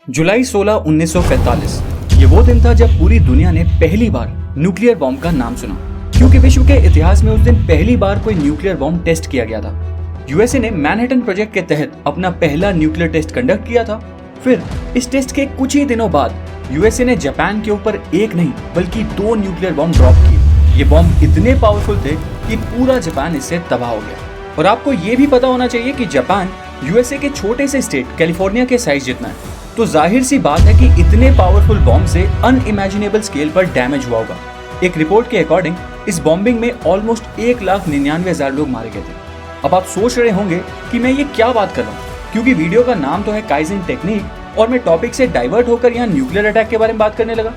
जुलाई 16, 1945 ये वो दिन था जब पूरी दुनिया ने पहली बार न्यूक्लियर बॉम्ब का नाम सुना, क्योंकि विश्व के इतिहास में उस दिन पहली बार कोई न्यूक्लियर बॉम्ब टेस्ट किया गया था। यूएसए ने मैनहट्टन प्रोजेक्ट के तहत अपना पहला न्यूक्लियर टेस्ट कंडक्ट किया था। फिर इस टेस्ट के कुछ ही दिनों बाद यूएसए ने जापान के ऊपर एक नहीं बल्कि 2 न्यूक्लियर बॉम्ब ड्रॉप किए। ये बॉम्ब इतने पावरफुल थे कि पूरा जापान इससे तबाह हो गया। और आपको ये भी पता होना चाहिए कि जापान यूएसए के छोटे से स्टेट कैलिफोर्निया के साइज जितना है, तो जाहिर सी बात है कि इतने पावरफुल बॉम्ब से अनइमेजिनेबल स्केल पर डैमेज हुआ होगा। एक रिपोर्ट के अकॉर्डिंग इस बॉम्बिंग में ऑलमोस्ट 1,99,000 लोग मारे गए थे। अब आप सोच रहे होंगे कि मैं ये क्या बात कर रहा हूँ, क्योंकि वीडियो का नाम तो है काइजन टेक्निक और मैं टॉपिक से डाइवर्ट होकर यहाँ न्यूक्लियर अटैक के बारे में बात करने लगा।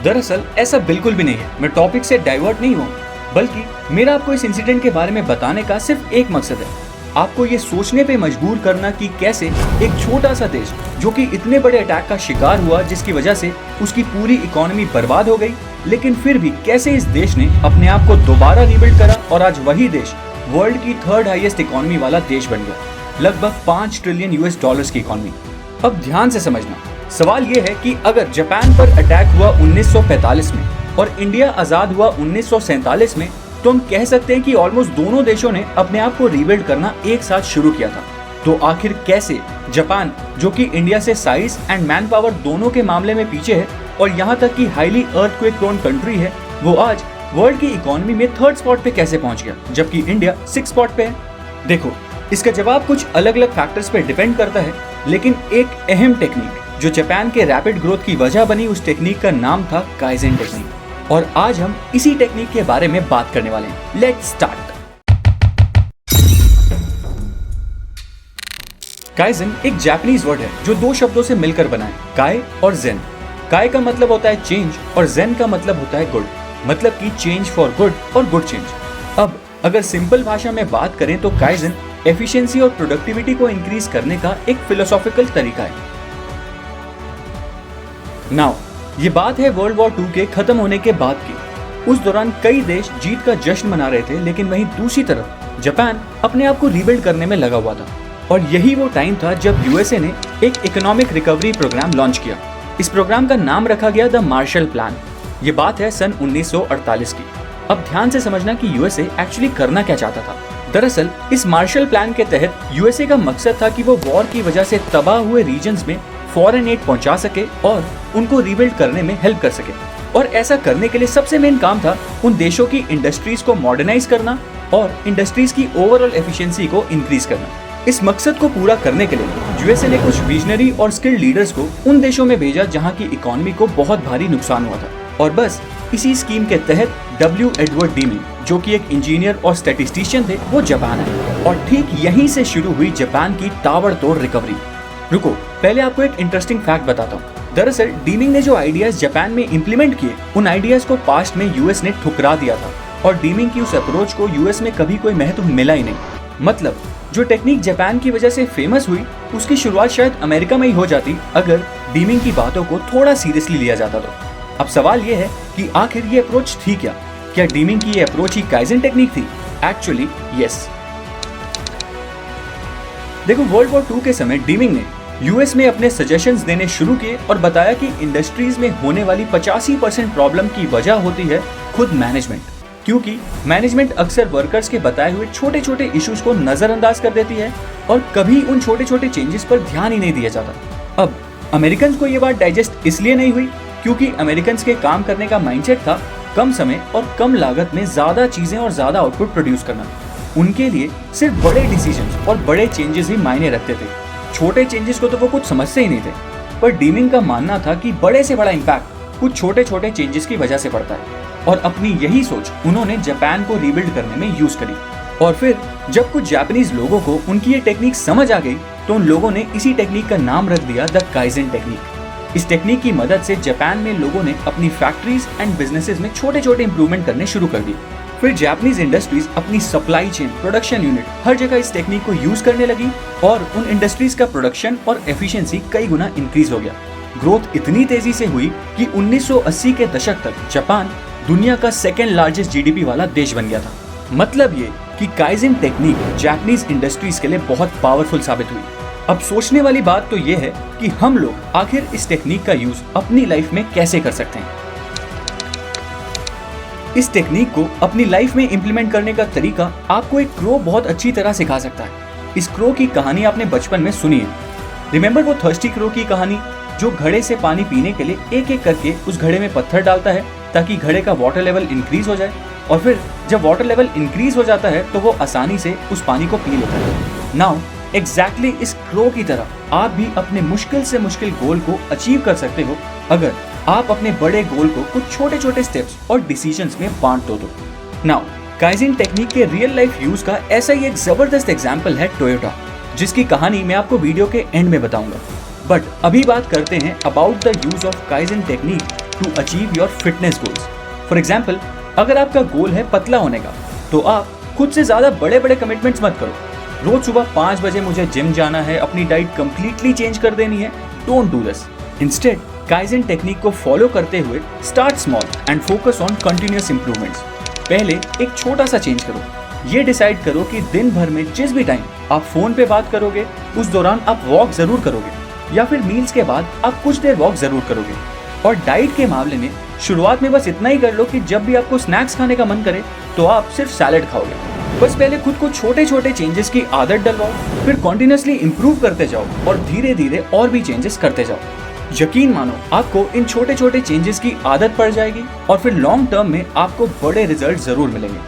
दरअसल ऐसा बिल्कुल भी नहीं है, मैं टॉपिक से डाइवर्ट नहीं हुआ, बल्कि मेरा आपको इस इंसिडेंट के बारे में बताने का सिर्फ एक मकसद है, आपको ये सोचने पे मजबूर करना कि कैसे एक छोटा सा देश जो कि इतने बड़े अटैक का शिकार हुआ जिसकी वजह से उसकी पूरी इकोनॉमी बर्बाद हो गई, लेकिन फिर भी कैसे इस देश ने अपने आप को दोबारा रिबिल्ड करा और आज वही देश वर्ल्ड की 3rd हाईएस्ट इकोनॉमी वाला देश बन गया, लगभग $5 ट्रिलियन की इकोनॉमी। अब ध्यान से समझना, सवाल ये है कि अगर जापान पर अटैक हुआ 1945 में और इंडिया आजाद हुआ 1947 में, तो हम कह सकते हैं कि ऑलमोस्ट दोनों देशों ने अपने आप को रीबिल्ड करना एक साथ शुरू किया था। तो आखिर कैसे जापान, जो कि इंडिया से साइज एंड मैन पावर दोनों के मामले में पीछे है और यहाँ तक कि हाईली अर्थक्वेक प्रोन कंट्री है, वो आज वर्ल्ड की इकोनॉमी में 3rd स्पॉट पे कैसे पहुंच गया, जबकि इंडिया 6th स्पॉट पे है? देखो, इसका जवाब कुछ अलग अलग फैक्टर्स पे डिपेंड करता है, लेकिन एक अहम टेक्निक जो जापान के रैपिड ग्रोथ की वजह बनी, उस टेक्निक का नाम था काइजन टेक्निक। और आज हम इसी टेक्निक के बारे में बात करने वाले हैं। Let's start. काइजन एक जापानीज वर्ड है जो 2 शब्दों से मिलकर बना है, काय और जेन। काय का मतलब होता है चेंज और जेन का मतलब होता है गुड, मतलब कि चेंज फॉर गुड और गुड चेंज। अब अगर सिंपल भाषा में बात करें तो काइजन एफिशिएंसी और प्रोडक्टिविटी को इंक्रीज करने का एक फिलोसॉफिकल तरीका है। नाउ ये बात है वर्ल्ड वॉर 2 के खत्म होने के बाद की। उस दौरान कई देश जीत का जश्न मना रहे थे, लेकिन वहीं दूसरी तरफ जापान अपने आप को रीबिल्ड करने में लगा हुआ था। और यही वो टाइम था जब यूएसए ने एक इकोनॉमिक रिकवरी प्रोग्राम लॉन्च किया। इस प्रोग्राम का नाम रखा गया द मार्शल प्लान। ये बात है सन 1948 की। अब ध्यान से समझना कि यूएसए एक्चुअली करना क्या चाहता था। दरअसल इस मार्शल प्लान के तहत यूएसए का मकसद था कि वो वॉर की वजह से तबाह हुए रीजन्स में फॉरेन एड पहुंचा सके और उनको रीबिल्ड करने में हेल्प कर सके। और ऐसा करने के लिए सबसे मेन काम था उन देशों की इंडस्ट्रीज को मॉडर्नाइज करना और इंडस्ट्रीज की ओवरऑल एफिशिएंसी को इंक्रीज करना। इस मकसद को पूरा करने के लिए यूएसए ने कुछ विजनरी और स्किल्ड लीडर्स को उन देशों में भेजा जहां की इकोनॉमी को बहुत भारी नुकसान हुआ था। और बस इसी स्कीम के तहत W. एडवर्ड डीमिंग, जो कि एक इंजीनियर और स्टैटिस्टिशियन थे, वो जापान आए। और ठीक यहीं से शुरू हुई जापान की ताबड़तोड़ रिकवरी। रुको, पहले आपको एक इंटरेस्टिंग फैक्ट बताता हूँ। दरअसल डीमिंग ने जो आइडियाज जापान में इम्प्लीमेंट किए, उन आइडियाज को पास्ट में यूएस ने ठुकरा दिया था और डीमिंग की उस अप्रोच को यूएस में कभी कोई महत्व मिला ही नहीं। मतलब जो टेक्निक जापान की वजह से फेमस हुई, उसकी शुरुआत शायद अमेरिका में ही हो जाती अगर डीमिंग की बातों को थोड़ा सीरियसली लिया जाता तो। अब सवाल ये है कि आखिर ये अप्रोच थी क्या डीमिंग की ये अप्रोच ही काइजन टेक्निक थी? Actually yes. देखो, वर्ल्ड वॉर 2 के समय डीमिंग ने यूएस में अपने सजेशंस देने शुरू किए और बताया कि इंडस्ट्रीज में होने वाली 85% प्रॉब्लम की वजह होती है खुद मैनेजमेंट, क्योंकि मैनेजमेंट अक्सर वर्कर्स के बताए हुए छोटे छोटे इश्यूज को नजरअंदाज कर देती है और कभी उन छोटे छोटे चेंजेस पर ध्यान ही नहीं दिया जाता। अब अमेरिकन को ये बात डाइजेस्ट इसलिए नहीं हुई क्योंकि अमेरिकन के काम करने का माइंडसेट था कम समय और कम लागत में ज्यादा चीजें और ज्यादा आउटपुट प्रोड्यूस करना। उनके लिए सिर्फ बड़े डिसीजंस और बड़े चेंजेस ही मायने रखते थे, छोटे चेंजेस को तो वो कुछ समझते ही नहीं थे। पर डीमिंग का मानना था कि बड़े से बड़ा इम्पैक्ट कुछ छोटे छोटे चेंजेस की वजह से पड़ता है, और अपनी यही सोच उन्होंने जापान को रीबिल्ड करने में यूज करी। और फिर जब कुछ जापानीज लोगों को उनकी ये टेक्निक समझ आ गई, तो उन लोगों ने इसी टेक्निक का नाम रख दिया द काइजन टेक्निक। इस टेक्निक की मदद से जापान में लोगों ने अपनी फैक्ट्रीज एंड बिजनेसेस में छोटे छोटे इंप्रूवमेंट करने शुरू कर दिए। फिर जापानीज इंडस्ट्रीज अपनी सप्लाई चेन, प्रोडक्शन यूनिट हर जगह इस टेक्निक को यूज करने लगी और उन इंडस्ट्रीज का प्रोडक्शन और एफिशिएंसी कई गुना इंक्रीज हो गया। ग्रोथ इतनी तेजी से हुई कि 1980 के दशक तक जापान दुनिया का 2nd लार्जेस्ट जीडीपी वाला देश बन गया था। मतलब ये कि काइजन टेक्निक जापानीज इंडस्ट्रीज के लिए बहुत पावरफुल साबित हुई। अब सोचने वाली बात तो ये है कि हम लोग आखिर इस टेक्निक का यूज अपनी लाइफ में कैसे कर सकते हैं। इस टेक्निक को अपनी लाइफ में इंप्लीमेंट करने का तरीका आपको एक क्रो बहुत अच्छी तरह सिखा सकता है। इस क्रो की कहानी आपने बचपन में सुनी है। रिमेंबर वो थर्स्टी क्रो की कहानी, जो घड़े से पानी पीने के लिए एक एक करके उस घड़े में पत्थर डालता है ताकि घड़े का वाटर लेवल इंक्रीज हो जाए, और फिर जब वाटर लेवल इंक्रीज हो जाता है तो वो आसानी से उस पानी को पी लेता है। नाउ एग्जैक्टली इस क्रो की तरह आप भी अपने मुश्किल से मुश्किल गोल को अचीव कर सकते हो अगर आप अपने बड़े गोल को कुछ छोटे छोटे स्टेप्स और डिसीजंस में बांट दो तो। नाउ काइज़ेन टेक्निक के रियल लाइफ यूज का ऐसा ही एक जबरदस्त एग्जाम्पल है टोयोटा, जिसकी कहानी मैं आपको वीडियो के एंड में बताऊंगा। बट अभी बात करते हैं about the use of kaizen technique to achieve your fitness goals. For example, अगर आपका गोल है पतला होने का, तो आप खुद से ज्यादा बड़े बड़े कमिटमेंट्स मत करो। रोज सुबह 5 बजे मुझे जिम जाना है, अपनी डाइट कंप्लीटली चेंज कर देनी है, don't do this. Instead kaizen technique को फॉलो करते हुए start small and focus on continuous improvements. पहले एक छोटा सा चेंज करो। ये डिसाइड करो कि दिन भर में जिस भी टाइम आप फोन पे बात करोगे उस दौरान आप वॉक जरूर करोगे, या फिर मील्स के बाद आप कुछ देर वॉक जरूर करोगे। और डाइट के मामले में शुरुआत में बस इतना ही कर लो कि जब भी आपको स्नैक्स खाने का मन करे तो आप सिर्फ सैलेड खाओगे। बस पहले खुद को छोटे छोटे चेंजेस की आदत डलवाओ, फिर कॉन्टिन्यूसली इंप्रूव करते जाओ और धीरे धीरे और भी चेंजेस करते जाओ। यकीन मानो आपको इन छोटे छोटे चेंजेस की आदत पड़ जाएगी और फिर लॉन्ग टर्म में आपको बड़े रिजल्ट जरूर मिलेंगे।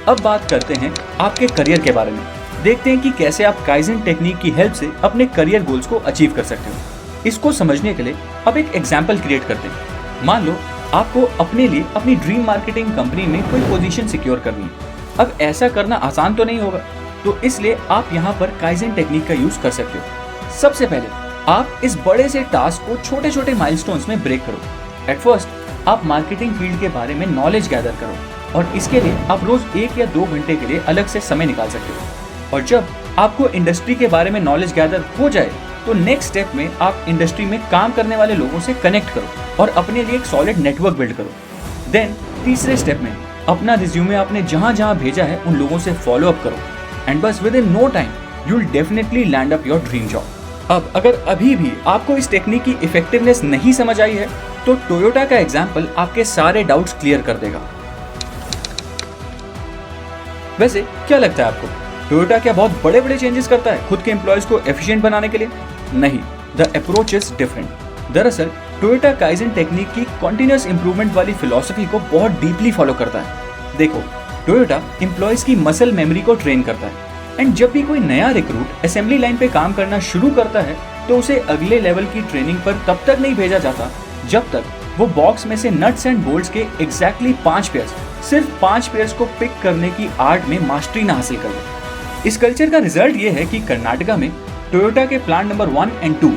अब बात करते हैं आपके करियर के बारे में। देखते हैं कि कैसे आप काइज़ेन टेक्निक की हेल्प से अपने करियर गोल्स को अचीव कर सकते हो। इसको समझने के लिए अब एक एग्जाम्पल क्रिएट करते हैं। मान लो आपको अपने लिए अपनी ड्रीम मार्केटिंग कंपनी में कोई पोजीशन सिक्योर करनी है। अब ऐसा करना आसान तो नहीं होगा, तो इसलिए आप यहाँ पर काइज़ेन टेक्निक का यूज कर सकते हो। सबसे पहले आप इस बड़े से टास्क को छोटे छोटे माइलस्टोन्स में ब्रेक करो। एट फर्स्ट आप मार्केटिंग फील्ड के बारे में नॉलेज गैदर करो, और इसके लिए आप रोज 1 या 2 घंटे के लिए अलग से समय निकाल सकते हो। और जब आपको इंडस्ट्री के बारे में नॉलेज गैदर हो जाए तो नेक्स्ट स्टेप में आप इंडस्ट्री में काम करने वाले लोगों से कनेक्ट करो और अपने लिए एक सॉलिड नेटवर्क बिल्ड करो। देन तीसरे स्टेप में अपना रिज्यूमे आपने जहां जहां भेजा है उन लोगों से फॉलो अप करो, एंड बस within no time you will definitely land up your dream job. अब अगर अभी भी आपको इस टेक्निक की इफेक्टिवनेस नहीं समझ आई है तो टोयोटा का एग्जाम्पल आपके सारे डाउट्स क्लियर कर देगा। वैसे क्या लगता है आपको, टोयोटा क्या बहुत बड़े बड़े चेंजेस करता है खुद के एम्प्लॉयज को एफिशिएंट बनाने के लिए? नहीं, द अप्रोच इज डिफरेंट। दरअसल टोयोटा काइज़ेन टेक्निक की कॉन्टिन्यूअस इंप्रूवमेंट वाली फिलॉसफी को बहुत डीपली फॉलो करता है। देखो, टोयोटा एम्प्लॉयज की मसल मेमोरी को ट्रेन करता है, एंड जब भी कोई नया रिक्रूट असेंबली लाइन पे काम करना शुरू करता है तो उसे अगले लेवल की ट्रेनिंग पर तब तक नहीं भेजा जाता जब तक वो बॉक्स में से नट्स एंड बोल्ट्स के एग्जैक्टली 5 पेयर्स, सिर्फ 5 पेयर्स को पिक करने की आर्ट में मास्टरी ना हासिल कर ले। इस कल्चर का रिजल्ट ये है कि कर्नाटका में टोयोटा के प्लांट नंबर 1 एंड 2,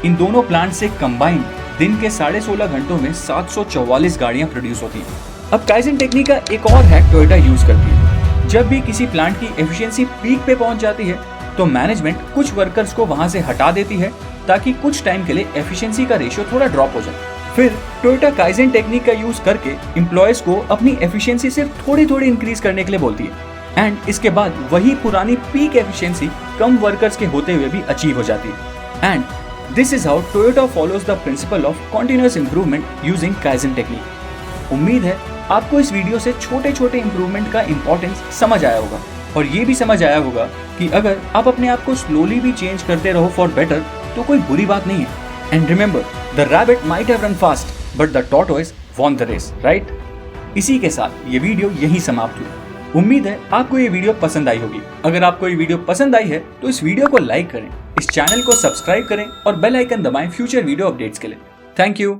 इन दोनों प्लांट से कंबाइंड दिन के 16.5 घंटों में 744 गाड़ियां प्रोड्यूस होती हैं। अब काइज़ेन टेक्निक का एक और हैक टोयोटा यूज करती है। जब भी किसी प्लांट की एफिशिएंसी पीक पे पहुंच जाती है तो मैनेजमेंट कुछ वर्कर्स को वहां से हटा देती है ताकि कुछ टाइम के लिए एफिशिएंसी का रेशियो थोड़ा ड्रॉप हो जाए। फिर टोयोटा काइज़ेन टेक्निक का यूज करके एम्प्लॉयज को अपनी एफिशिएंसी सिर्फ थोड़ी थोड़ी इंक्रीज करने के लिए बोलती है, एंड इसके बाद वही पुरानी पीक एफिशिएंसी कम वर्कर्स के होते हुए भी अचीव हो जाती है। And this is how Toyota follows the principle of continuous improvement using kaizen technique. उम्मीद है आपको इस वीडियो से छोटे छोटे इंप्रूवमेंट का इंपॉर्टेंस समझ आया होगा, और ये भी समझ आया होगा कि अगर आप अपने आप को स्लोली भी चेंज करते रहो फॉर बेटर तो कोई बुरी बात नहीं है। And remember, the rabbit might have run fast but the tortoise won the race, right? इसी के साथ ये वीडियो यहीं समाप्त हुई। उम्मीद है आपको ये वीडियो पसंद आई होगी। अगर आपको ये वीडियो पसंद आई है तो इस वीडियो को लाइक करें, इस चैनल को सब्सक्राइब करें और बेल आइकन दबाएं फ्यूचर वीडियो अपडेट्स के लिए। Thank you.